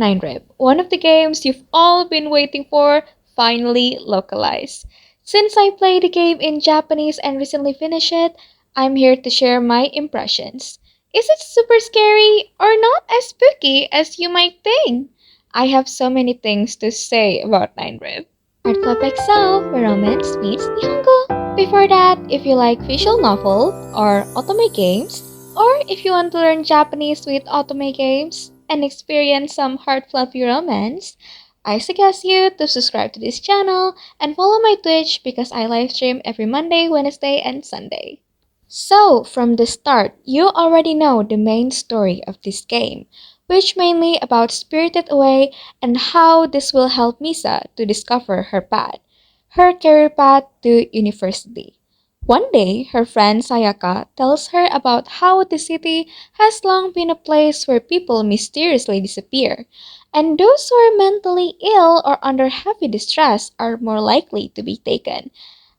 9 Rib, one of the games you've all been waiting for, finally localized. Since I played the game in Japanese and recently finished it, I'm here to share my impressions. Is it super scary or not as spooky as you might think? I have so many things to say about 9 Rib. Art Club XL, where romance meets Nihongo. Before that, if you like visual novel or otome games, or if you want to learn Japanese with otome games and experience some heart fluffy romance, I suggest you to subscribe to this channel and follow my Twitch because I live stream every Monday, Wednesday, and Sunday. So, from the start, you already know the main story of this game, which mainly about Spirited Away and how this will help Misa to discover her career path to university. One day, her friend Sayaka tells her about how the city has long been a place where people mysteriously disappear, and those who are mentally ill or under heavy distress are more likely to be taken.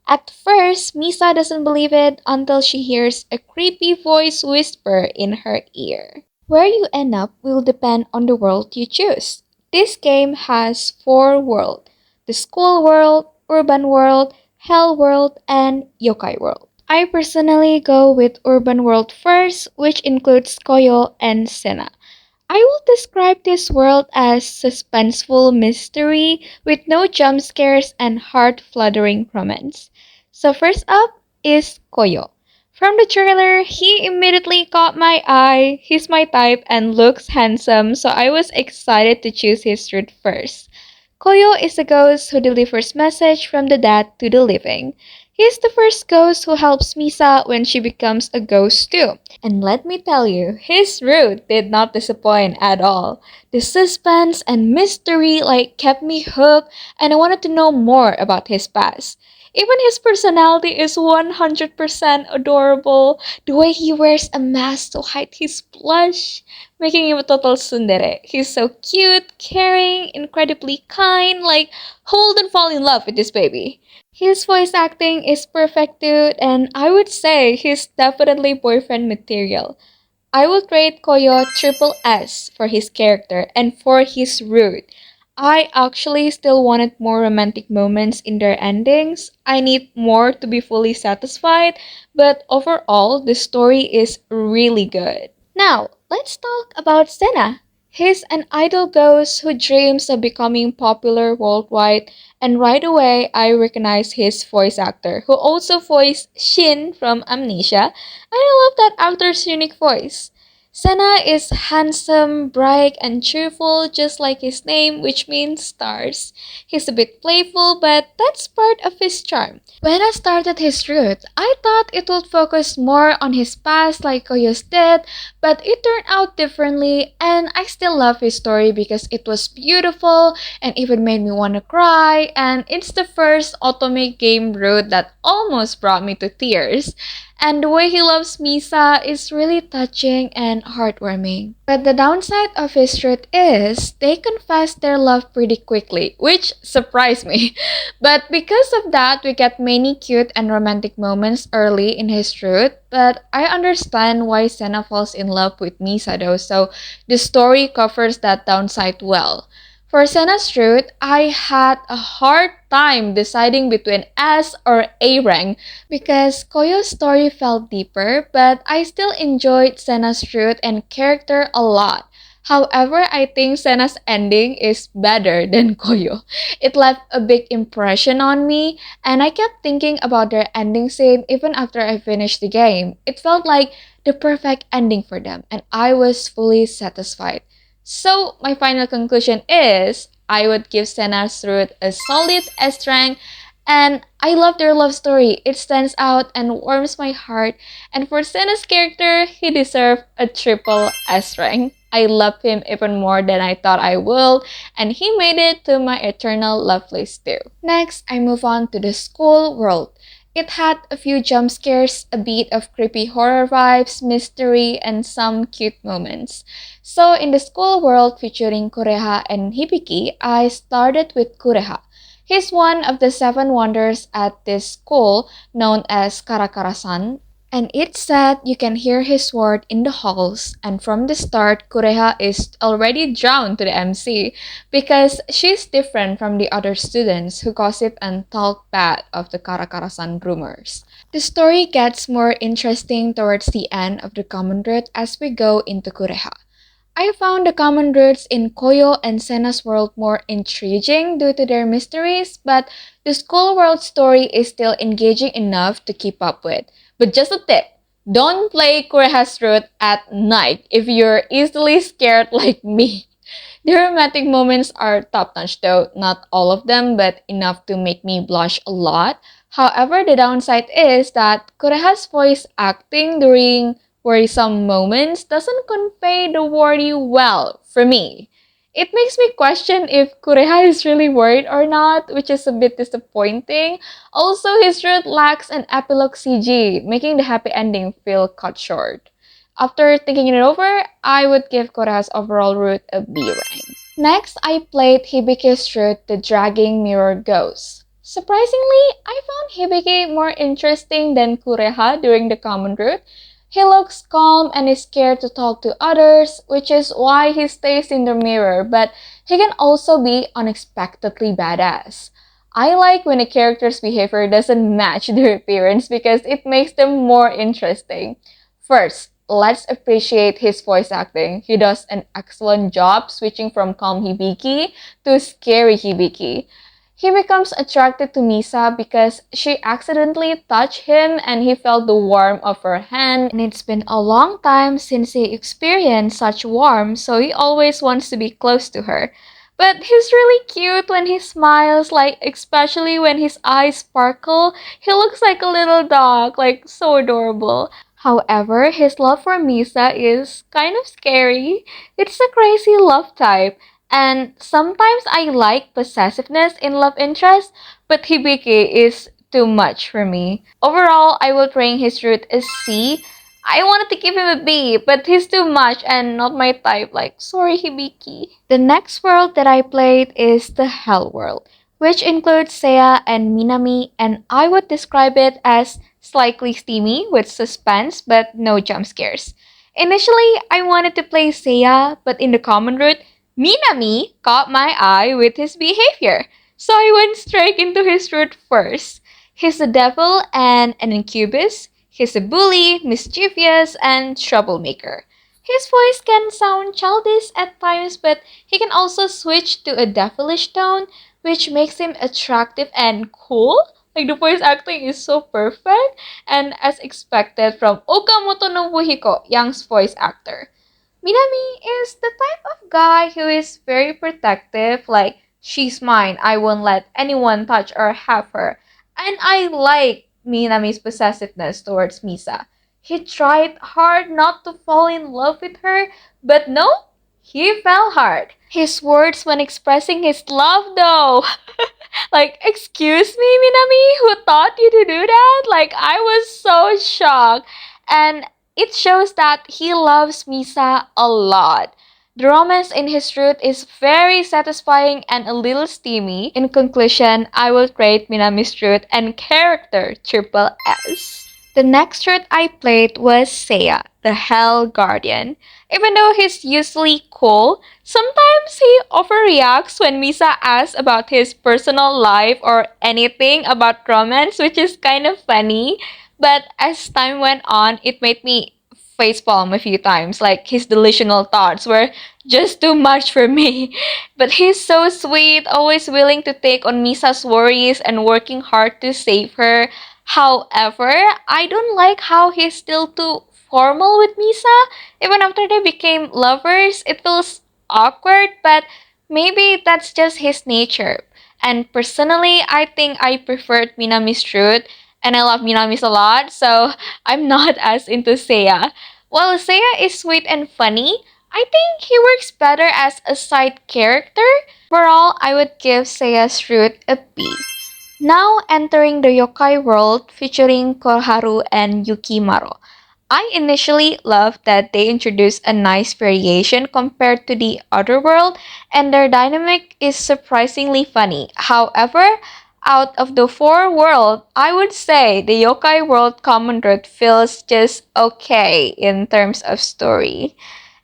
At first, Misa doesn't believe it until she hears a creepy voice whisper in her ear. Where you end up will depend on the world you choose. This game has 4 worlds: the school world, urban world, hell world, and yokai world. I personally go with urban world first, which includes Koyo and Sena. I will describe this world as suspenseful mystery with no jump scares and heart-fluttering romance. So first up is Koyo. From the trailer, he immediately caught my eye. He's my type and looks handsome, so I was excited to choose his route first. Koyo is a ghost who delivers message from the dead to the living. He's the first ghost who helps Misa when she becomes a ghost too. And let me tell you, his route did not disappoint at all. The suspense and mystery kept me hooked and I wanted to know more about his past. Even his personality is 100% adorable. The way he wears a mask to hide his blush, making him a total tsundere. He's so cute, caring, incredibly kind, hold and fall in love with this baby. His voice acting is perfect too, and I would say he's definitely boyfriend material. I would rate Koyo triple S for his character and for his route. I actually still wanted more romantic moments in their endings. I need more to be fully satisfied, but overall, the story is really good. Now, let's talk about Senna. He's an idol ghost who dreams of becoming popular worldwide, and right away I recognize his voice actor, who also voiced Shin from Amnesia, and I love that actor's unique voice. Senna is handsome, bright, and cheerful, just like his name, which means stars. He's a bit playful, but that's part of his charm. When I started his route, I thought it would focus more on his past like Koyo's did, but it turned out differently, and I still love his story because it was beautiful and even made me want to cry, and it's the first Otome game route that almost brought me to tears. And the way he loves Misa is really touching and heartwarming. But the downside of his truth is they confess their love pretty quickly, which surprised me. But because of that, we get many cute and romantic moments early in his truth. But I understand why Senna falls in love with Misa though, so the story covers that downside well. For Senna's route, I had a hard time deciding between S or A rank because Koyo's story felt deeper, but I still enjoyed Senna's route and character a lot. However, I think Senna's ending is better than Koyo. It left a big impression on me, and I kept thinking about their ending scene even after I finished the game. It felt like the perfect ending for them, and I was fully satisfied. So, my final conclusion is I would give Senna's route a solid S rank, and I love their love story. It stands out and warms my heart. And for Senna's character, he deserved a triple S rank. I love him even more than I thought I would, and he made it to my eternal love list too. Next, I move on to the school world. It had a few jump scares, a bit of creepy horror vibes, mystery, and some cute moments. So in the school world featuring Kureha and Hibiki, I started with Kureha. He's one of the 7 wonders at this school known as Karakara-san. And it's sad you can hear his word in the halls, and from the start, Kureha is already drawn to the MC because she's different from the other students who gossip and talk bad of the Karakarasan rumors. The story gets more interesting towards the end of the common route as we go into Kureha. I found the common roots in Koyo and Senna's world more intriguing due to their mysteries, but the school world story is still engaging enough to keep up with. But just a tip, don't play Kureha's route at night if you're easily scared like me. The romantic moments are top notch though, not all of them, but enough to make me blush a lot. However, the downside is that Kureha's voice acting during worrisome moments doesn't convey the worry well for me. It makes me question if Kureha is really worried or not, which is a bit disappointing. Also, his route lacks an epilogue CG, making the happy ending feel cut short. After thinking it over, I would give Kora's overall route a B rank. Next, I played Hibiki's route, The Dragging Mirror Ghost. Surprisingly, I found Hibiki more interesting than Kureha during the common route. He looks calm and is scared to talk to others, which is why he stays in the mirror, but he can also be unexpectedly badass. I like when a character's behavior doesn't match their appearance because it makes them more interesting. First, let's appreciate his voice acting. He does an excellent job switching from calm Hibiki to scary Hibiki. He becomes attracted to Misa because she accidentally touched him and he felt the warmth of her hand. And it's been a long time since he experienced such warmth, so he always wants to be close to her. But he's really cute when he smiles, like especially when his eyes sparkle. He looks like a little dog, like so adorable. However, his love for Misa is kind of scary. It's a crazy love type, and sometimes I like possessiveness in love interest, but Hibiki is too much for me. Overall, I would rank his route as C. I wanted to give him a B, but he's too much and not my type. Like, sorry, Hibiki. The next world that I played is the Hell World, which includes Seiya and Minami, and I would describe it as slightly steamy with suspense but no jump scares. Initially, I wanted to play Seiya, but in the common route, Minami caught my eye with his behavior, so I went straight into his route first. He's a devil and an incubus. He's a bully, mischievous, and troublemaker. His voice can sound childish at times, but he can also switch to a devilish tone, which makes him attractive and cool. Like the voice acting is so perfect, and as expected from Okamoto Nobuhiko, Young's voice actor. Minami is the type of guy who is very protective, like, she's mine, I won't let anyone touch or have her. And I like Minami's possessiveness towards Misa. He tried hard not to fall in love with her, but no, he fell hard. His words when expressing his love, though. Like, excuse me, Minami, who taught you to do that? Like, I was so shocked. And it shows that he loves Misa a lot. The romance in his route is very satisfying and a little steamy. In conclusion, I will rate Minami's route and character triple S. The next route I played was Seiya, the Hell Guardian. Even though he's usually cool, sometimes he overreacts when Misa asks about his personal life or anything about romance, which is kind of funny. But as time went on, it made me facepalm a few times. Like his delusional thoughts were just too much for me. But he's so sweet, always willing to take on Misa's worries and working hard to save her. However, I don't like how he's still too formal with Misa. Even after they became lovers, it feels awkward, but maybe that's just his nature. And personally, I think I preferred Minami's route, and I love Minamis a lot, so I'm not as into Seiya. While Seiya is sweet and funny, I think he works better as a side character. Overall, I would give Seiya's route a B. Now entering the Yokai World featuring Koharu and Yukimaro. I initially loved that they introduced a nice variation compared to the other world, and their dynamic is surprisingly funny. However, Out of the four world, I would say the Yokai World Common Root feels just okay in terms of story.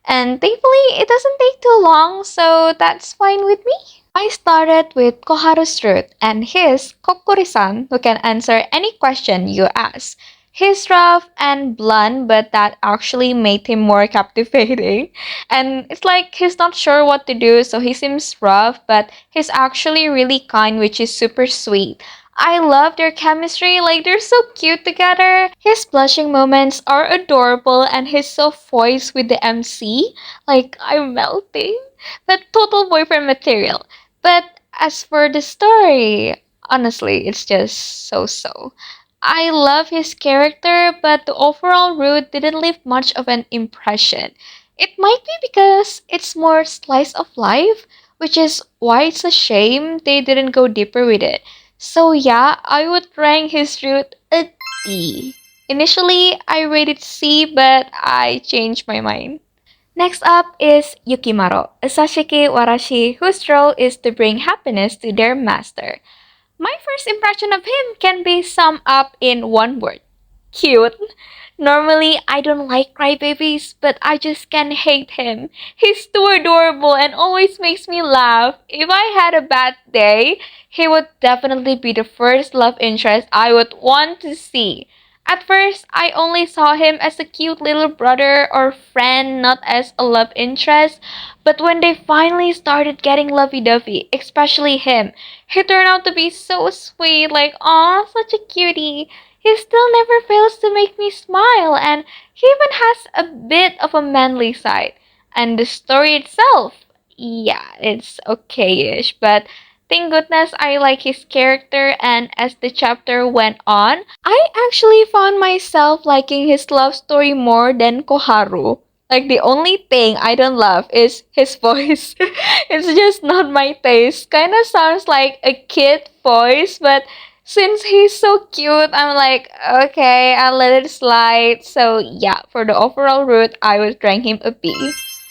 And thankfully, it doesn't take too long, so that's fine with me. I started with Koharu's route and his Kokuri-san who can answer any question you ask. He's rough and blunt, but that actually made him more captivating. And it's like he's not sure what to do, so he seems rough, but he's actually really kind, which is super sweet. I love their chemistry, like they're so cute together. His blushing moments are adorable, and his soft voice with the MC, like I'm melting. But total boyfriend material. But as for the story, honestly, it's just so so. I love his character, but the overall route didn't leave much of an impression. It might be because it's more slice of life, which is why it's a shame they didn't go deeper with it. So yeah, I would rank his route a D. Initially, I rated C, but I changed my mind. Next up is Yukimaro, a Sashiki Warashi whose role is to bring happiness to their master. My first impression of him can be summed up in one word: cute. Normally, I don't like crybabies, but I just can't hate him. He's too adorable and always makes me laugh. If I had a bad day, he would definitely be the first love interest I would want to see. At first, I only saw him as a cute little brother or friend, not as a love interest. But when they finally started getting lovey-dovey, especially him, he turned out to be so sweet, like, aw, such a cutie. He still never fails to make me smile, and he even has a bit of a manly side. And the story itself, yeah, it's okay-ish, but thank goodness I like his character, and as the chapter went on, I actually found myself liking his love story more than Koharu. Like, the only thing I don't love is his voice. It's just not my taste. Kinda sounds like a kid voice, but since he's so cute, I'm like, okay, I'll let it slide. So yeah, for the overall route, I would rank him a B.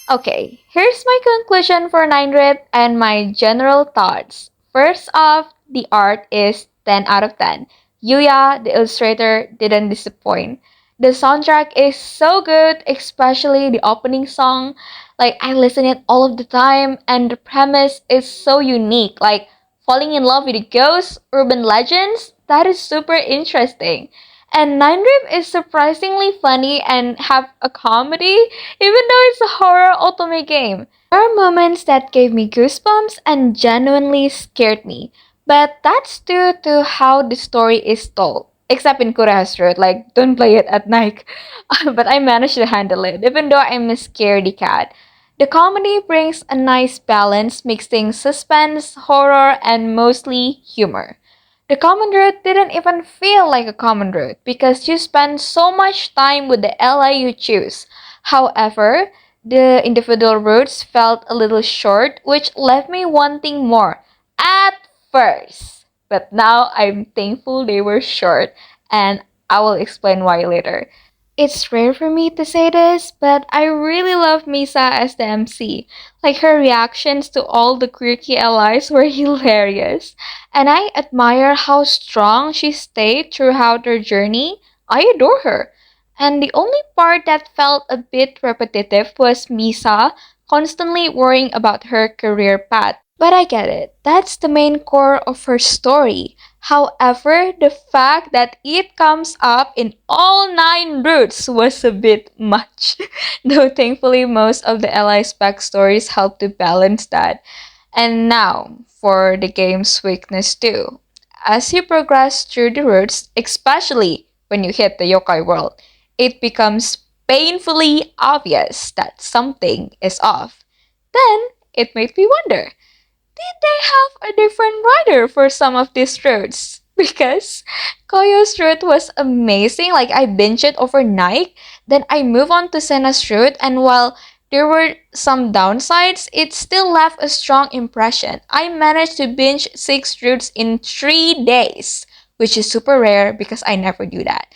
Okay, here's my conclusion for 900 and my general thoughts. First off, the art is 10 out of 10. Yuya, the illustrator, didn't disappoint. The soundtrack is so good, especially the opening song. Like, I listen it all of the time, and the premise is so unique. Like, falling in love with ghosts, urban legends, that is super interesting. And Nine Rib is surprisingly funny and have a comedy, even though it's a horror Otome game. There are moments that gave me goosebumps and genuinely scared me, but that's due to how the story is told. Except in Kura's route, like, don't play it at night. But I managed to handle it, even though I'm a scaredy cat. The comedy brings a nice balance, mixing suspense, horror, and mostly humor. The common route didn't even feel like a common route because you spend so much time with the ally you choose. However, the individual routes felt a little short, which left me wanting more at first. But now I'm thankful they were short, and I will explain why later. It's rare for me to say this, but I really love Misa as the MC. Like, her reactions to all the quirky allies were hilarious. And I admire how strong she stayed throughout her journey. I adore her. And the only part that felt a bit repetitive was Misa constantly worrying about her career path. But I get it. That's the main core of her story. However, the fact that it comes up in all nine routes was a bit much. Though thankfully most of the allies' backstories help to balance that. And now for the game's weakness too. As you progress through the routes, especially when you hit the Yokai World, it becomes painfully obvious that something is off. Then it made me wonder, did they have a different writer for some of these routes? Because Koyo's route was amazing. Like, I binged it overnight. Then I move on to Senna's route, and while there were some downsides, it still left a strong impression. I managed to binge 6 routes in 3 days, which is super rare because I never do that.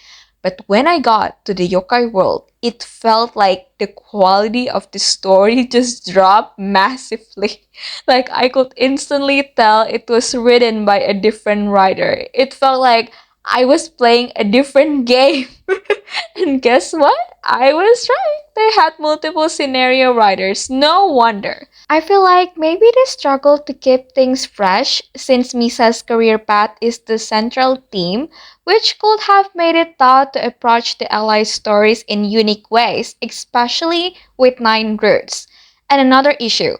But when I got to the Yokai World, it felt like the quality of the story just dropped massively. Like I could instantly tell it was written by a different writer. It felt like I was playing a different game. And guess what? I was right. They had multiple scenario writers. No wonder. I feel like maybe they struggled to keep things fresh since Misa's career path is the central theme, which could have made it tough to approach the allies' stories in unique ways, especially with nine roots. And another issue.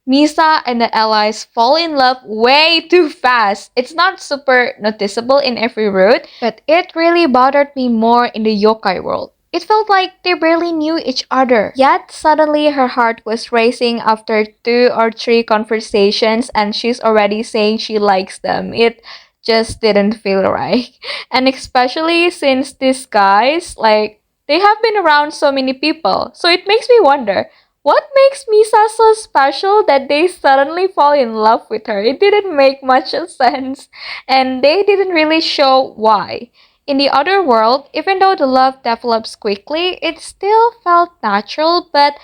Misa and the allies fall in love way too fast. It's not super noticeable in every route, but it really bothered me more in the yokai world. It felt like they barely knew each other. Yet suddenly her heart was racing after two or three conversations and she's already saying she likes them. It just didn't feel right. And especially since these guys, like, they have been around so many people. So it makes me wonder, what makes Misa so special that they suddenly fall in love with her? It didn't make much sense, and they didn't really show why. In the other world, even though the love develops quickly, it still felt natural, but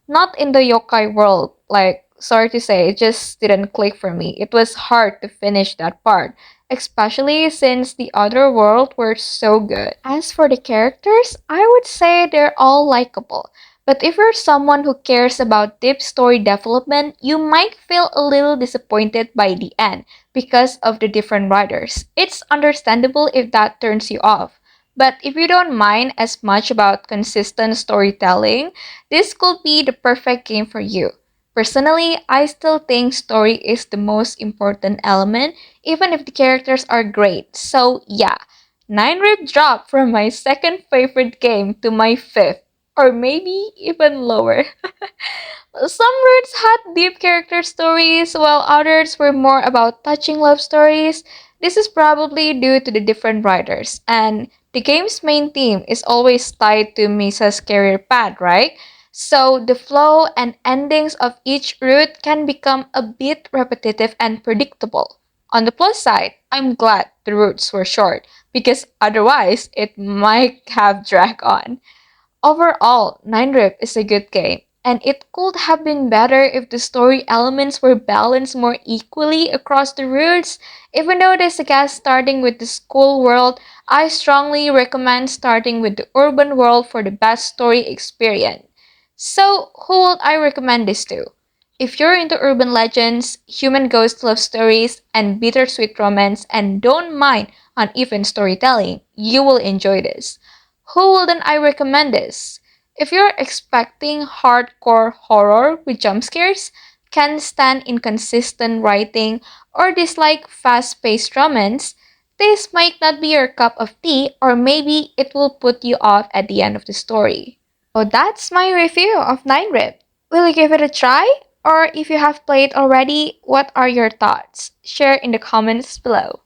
not in the yokai world. Like, sorry to say, it just didn't click for me. It was hard to finish that part, especially since the other world were so good. As for the characters, I would say they're all likable. But if you're someone who cares about deep story development, you might feel a little disappointed by the end because of the different writers. It's understandable if that turns you off. But if you don't mind as much about consistent storytelling, this could be the perfect game for you. Personally, I still think story is the most important element, even if the characters are great. So, yeah, 9 Rip dropped from my second favorite game to my fifth, or maybe even lower. Some roots had deep character stories, while others were more about touching love stories. This is probably due to the different writers, and the game's main theme is always tied to Misa's career path, right? So the flow and endings of each route can become a bit repetitive and predictable. On the plus side, I'm glad the routes were short, because otherwise it might have dragged on. Overall, Nine Rip is a good game, and it could have been better if the story elements were balanced more equally across the routes. Even though I suggest starting with the school world, I strongly recommend starting with the urban world for the best story experience. So, who would I recommend this to? If you're into urban legends, human ghost love stories, and bittersweet romance, and don't mind uneven storytelling, you will enjoy this. Who wouldn't I recommend this? If you're expecting hardcore horror with jump scares, can't stand inconsistent writing, or dislike fast paced romance, this might not be your cup of tea, or maybe it will put you off at the end of the story. So that's my review of Nine Rip. Will you give it a try? Or if you have played already, what are your thoughts? Share in the comments below.